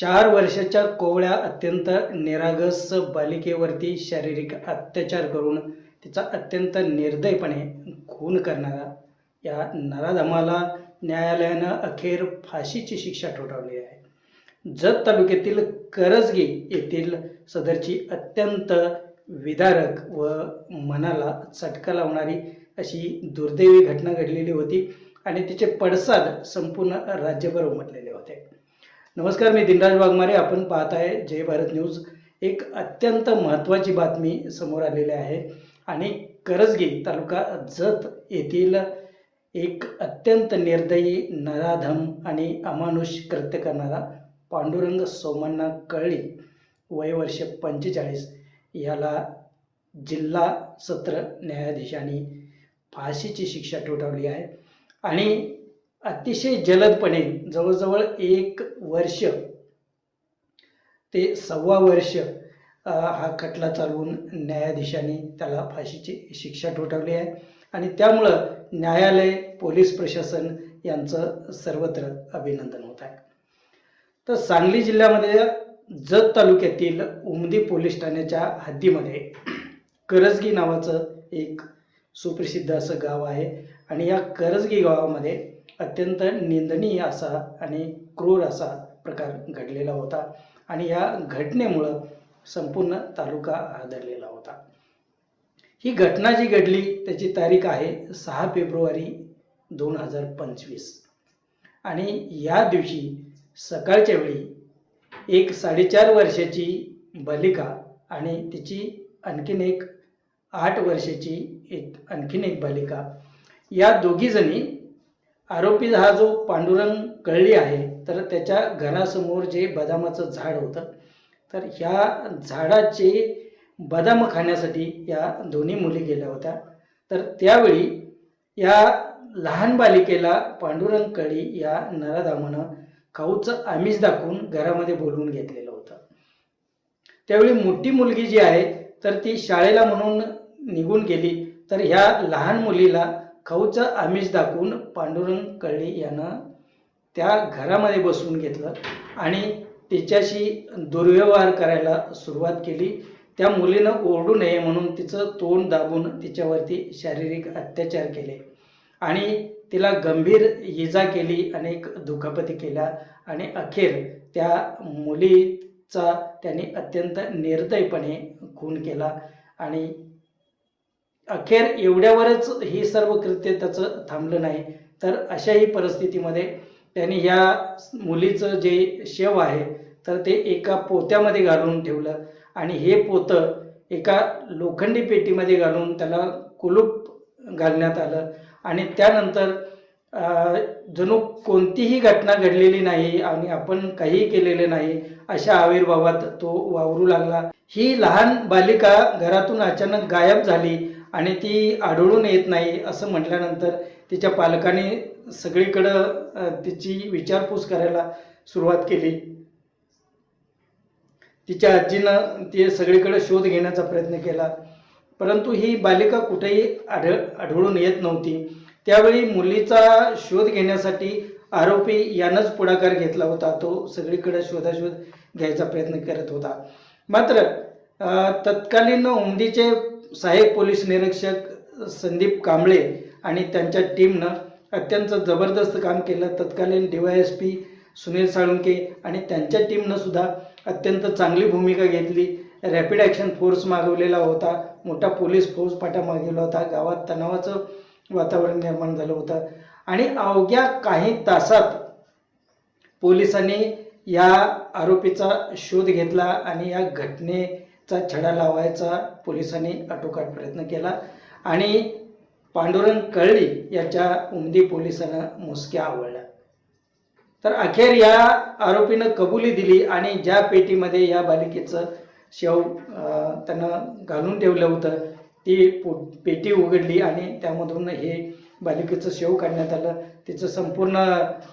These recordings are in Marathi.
4 वर्षाच्या कोवळ्या अत्यंत निरागस बालिकेवरती शारीरिक अत्याचार करून तिचा अत्यंत निर्दयपणे खून करणारा या नराधमाला न्यायालयानं अखेर फाशीची शिक्षा ठोठावली आहे. जत तालुक्यातील करजगी येथील सदरची अत्यंत विदारक व मनाला चटका लावणारी अशी दुर्दैवी घटना घडलेली होती आणि तिचे पडसाद संपूर्ण राज्यभर उमटलेले होते. नमस्कार, मी दिनराज वाघमारे. आपण पाहत आहे जय भारत न्यूज. एक अत्यंत महत्त्वाची बातमी समोर आलेली आहे आणि करजगी तालुका जत येथील एक अत्यंत निर्दयी, नराधम आणि अमानुष कृत्य करणारा पांडुरंग सोमण्णा कळली, वय वर्ष 45, याला जिल्हा सत्र न्यायाधीशांनी फाशीची शिक्षा ठोठावली आहे आणि अतिशय जलदपणे जवळजवळ 1 वर्ष ते 1.25 वर्ष हा खटला चालवून न्यायाधीशांनी त्याला फाशीची शिक्षा ठोठावली आहे आणि त्यामुळं न्यायालय, पोलीस प्रशासन यांचं सर्वत्र अभिनंदन होत आहे. तर सांगली जिल्ह्यामध्ये जत तालुक्यातील उमदी पोलीस ठाण्याच्या हद्दीमध्ये करजगी नावाचं एक सुप्रसिद्ध असं गाव आहे आणि या करजगी गावामध्ये अत्यंत निंदनीय असा आणि क्रूर असा प्रकार घडलेला होता आणि या घटनेमुळं संपूर्ण तालुका हादरलेला होता. ही घटना जी घडली त्याची तारीख आहे 6 फेब्रुवारी 2025 आणि या दिवशी सकाळच्या वेळी एक 4.5 वर्षाची बालिका आणि तिची आणखीन एक 8 वर्षाची आणखीन एक बालिका, या दोघीजणी, आरोपी हा जो पांडुरंग कळली आहे तर त्याच्या घरासमोर जे बदामाचं झाड होतं तर ह्या झाडाचे बदाम खाण्यासाठी या दोन्ही मुली गेल्या होत्या. तर त्यावेळी या लहान बालिकेला पांडुरंग कळी या नराधमानं खाऊचं आमिष दाखवून घरामध्ये बोलवून घेतलेलं होतं. त्यावेळी मोठी मुलगी जी आहे तर ती शाळेला म्हणून निघून गेली, तर ह्या लहान मुलीला खाऊचं आमिष दाखवून पांडुरंग कळी यानं त्या घरामध्ये बसवून घेतलं आणि तिच्याशी दुर्व्यवहार करायला सुरुवात केली. त्या मुलीनं ओरडू नये म्हणून तिचं तोंड दाबून तिच्यावरती शारीरिक अत्याचार केले आणि तिला गंभीर इजा केली, अनेक दुखापती केल्या आणि अखेर त्या मुलीचा त्याने अत्यंत निर्दयपणे खून केला आणि अखेर एवढ्यावरच ही सर्व कृत्य त्याचं थांबलं नाही, तर अशाही परिस्थितीमध्ये त्यांनी ह्या मुलीचं जे शव आहे तर ते एका पोत्यामध्ये घालून ठेवलं आणि हे पोतं एका लोखंडी पेटीमध्ये घालून त्याला कुलूप घालण्यात आलं आणि त्यानंतर जणू कोणतीही घटना घडलेली नाही आणि आपण काही केलेले नाही अशा आविर्भावात तो वावरू लागला. ही लहान बालिका घरातून अचानक गायब झाली आणि ती आढळून येत नाही असं म्हटल्यानंतर तिच्या पालकांनी सगळीकडं तिची विचारपूस करायला सुरुवात केली. तिच्या आजीनं ते सगळीकडे शोध घेण्याचा प्रयत्न केला, परंतु ही बालिका कुठेही आढळून येत नव्हती. त्यावेळी मुलीचा शोध घेण्यासाठी आरोपी यानंच पुढाकार घेतला होता. तो सगळीकडे शोधाशोध घ्यायचा प्रयत्न करत होता. मात्र तत्कालीन उमदीचे सहाय्यक पोलीस निरीक्षक संदीप कांबळे आणि त्यांच्या टीमनं अत्यंत जबरदस्त काम केलं. तत्कालीन DYSP सुनील साळुंके आणि त्यांच्या टीमनं सुद्धा अत्यंत चांगली भूमिका घेतली. रॅपिड ॲक्शन फोर्स मागवलेला होता, मोठा पोलीस फौजफाटा मागवला होता, गावात तणावाचं वातावरण निर्माण झालं होतं आणि अवघ्या काही तासात पोलिसांनी या आरोपीचा शोध घेतला आणि या घटनेचा छडा लावायचा पोलिसांनी आटोकाट प्रयत्न केला आणि पांडुरंग कळली याच्या उमदी पोलिसांना मुसक्या आवळल्या. तर अखेर या आरोपीनं कबुली दिली आणि ज्या पेटीमध्ये या बालिकेचं शव त्यानं घालून ठेवलं होतं ती पेटी उघडली आणि त्यामधून हे बालिकेचं शव काढण्यात आलं. तिचं संपूर्ण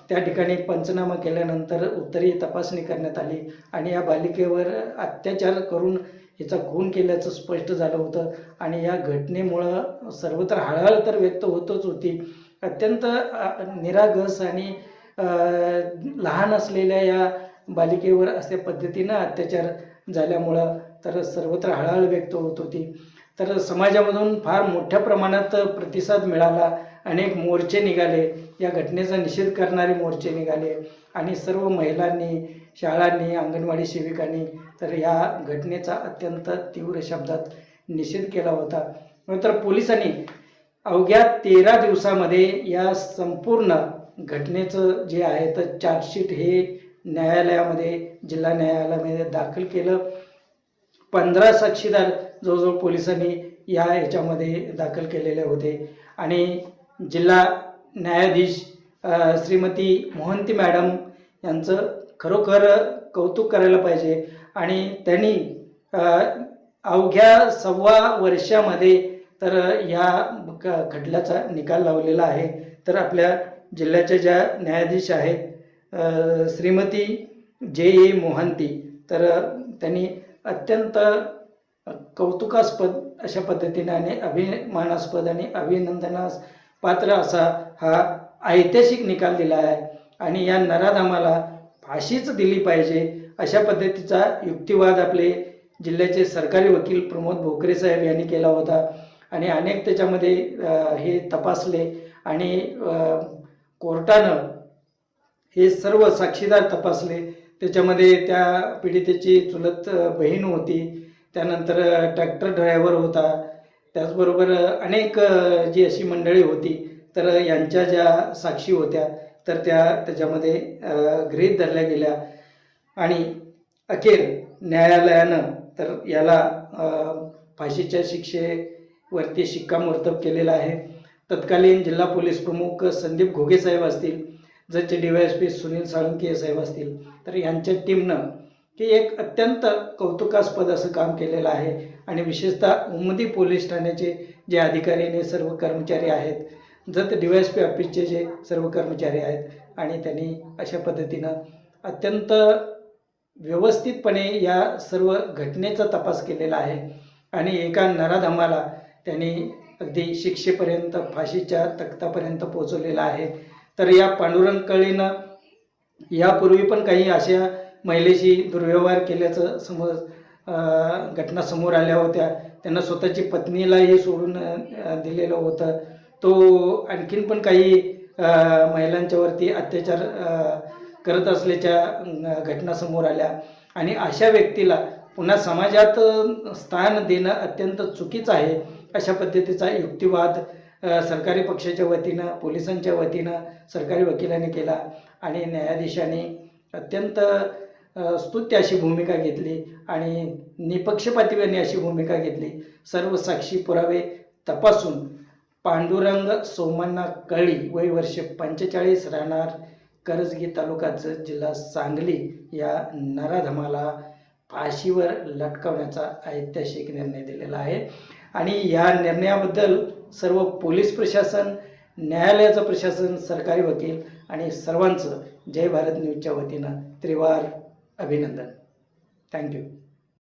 त्या ठिकाणी पंचनामा केल्यानंतर उत्तरीय तपासणी करण्यात आली आणि या बालिकेवर अत्याचार करून हिचा खून केल्याचं स्पष्ट झालं होतं आणि या घटनेमुळं सर्वत्र हळहळ तर व्यक्त होतच होती. अत्यंत निरागस आणि लहान असलेल्या या बालिकेवर अशा पद्धतीनं अत्याचार झाल्यामुळं तर सर्वत्र हळहळ व्यक्त होत होती. तर समाजामधून फार मोठ्या प्रमाणात प्रतिसाद मिळाला. अनेक मोर्चे निघाले, या घटनेचा निषेध करणारे मोर्चे निघाले आणि सर्व महिलांनी, शाळांनी, अंगणवाडी सेविकांनी तर या घटनेचा अत्यंत तीव्र शब्दात निषेध केला होता. नंतर पोलिसांनी अवघ्या 13 दिवसामध्ये या संपूर्ण घटनेचं जे आहे तर चार्जशीट हे न्यायालयामध्ये, जिल्हा न्यायालयामध्ये दाखल केलं. 15 साक्षीदार जवळजवळ पोलिसांनी ह्याच्यामध्ये दाखल केलेले होते आणि जिल्हा न्यायाधीश श्रीमती मोहंती मॅडम यांचं खरोखर कौतुक करायला पाहिजे. आणि त्यांनी अवघ्या 1.25 वर्षामध्ये तर या खटल्याचा निकाल लावलेला आहे. तर आपल्या जिल्ह्याच्या ज्या न्यायाधीश आहेत श्रीमती जे मोहंती, तर त्यांनी अत्यंत कौतुकास्पद अशा पद्धतीने आणि अभिमानास्पद आणि अभिनंदनास पात्र असा हा ऐतिहासिक निकाल दिला आहे. आणि या नराधमाला फाशीच दिली पाहिजे अशा पद्धतीचा युक्तिवाद आपले जिल्ह्याचे सरकारी वकील प्रमोद भोकरे साहेब यांनी केला होता. आणि अनेक त्याच्यामध्ये हे तपासले आणि कोर्टानं हे सर्व साक्षीदार तपासले. त्याच्यामध्ये त्या पीडितेची चुलत बहीण होती, त्यानंतर ट्रॅक्टर ड्रायव्हर होता, त्याचबरोबर अनेक जी अशी मंडळी होती तर यांच्या ज्या साक्षी होत्या तर त्याच्यामध्ये गृहीत धरल्या गेल्या. आणि अखेर न्यायालयानं तर याला फाशीच्या शिक्षेवरती शिक्कामोर्तब केलेलं आहे. तत्कालीन जिल्हा पोलीस प्रमुख संदीप घोगे साहेब असतील, जचे DYSP सुनील साळुंखे साहेब असतील, तर यांच्या टीमनं हे एक अत्यंत कौतुकास्पद असं काम केलेलं आहे. आणि विशेषतः उमदी पोलीस ठाण्याचे जे अधिकारी आणि सर्व कर्मचारी आहेत, जत DYSP ऑफिसचे जे सर्व कर्मचारी आहेत, आणि त्यांनी अशा पद्धतीनं अत्यंत व्यवस्थितपणे या सर्व घटनेचा तपास केलेला आहे. आणि एका नराधमाला त्यांनी अगदी शिक्षेपर्यंत, फाशीच्या तख्तापर्यंत पोहोचवलेला आहे. तर या पांडुरंग कळीनं यापूर्वी पण काही अशा महिलेशी दुर्व्यवहार केल्याचं घटना समोर आल्या होत्या. त्यांना स्वतःची पत्नीलाही सोडून दिलेलं होतं. तो आणखीन पण काही महिलांच्यावरती अत्याचार करत असल्याच्या घटना समोर आल्या. आणि अशा व्यक्तीला पुन्हा समाजात स्थान देणं अत्यंत चुकीचं आहे अशा पद्धतीचा युक्तिवाद सरकारी पक्षाच्या वतीनं, पोलिसांच्या वतीनं, सरकारी वकिलांनी केला. आणि न्यायाधीशांनी अत्यंत स्तुत्य अशी भूमिका घेतली आणि निपक्षपातीपणे अशी भूमिका घेतली. सर्व साक्षी पुरावे तपासून पांडुरंग सोमण्णा कळी, वय वर्ष 45, राहणार करजगी तालुका जत, जिल्हा सांगली, या नराधमाला फाशीवर लटकवण्याचा ऐतिहासिक निर्णय दिलेला आहे. आणि या निर्णयाबद्दल सर्व पोलीस प्रशासन, न्यायालयाचं प्रशासन, सरकारी वकील आणि सर्वांचं जय भारत न्यूजच्या वतीनं त्रिवार अभिनंदन. थँक्यू.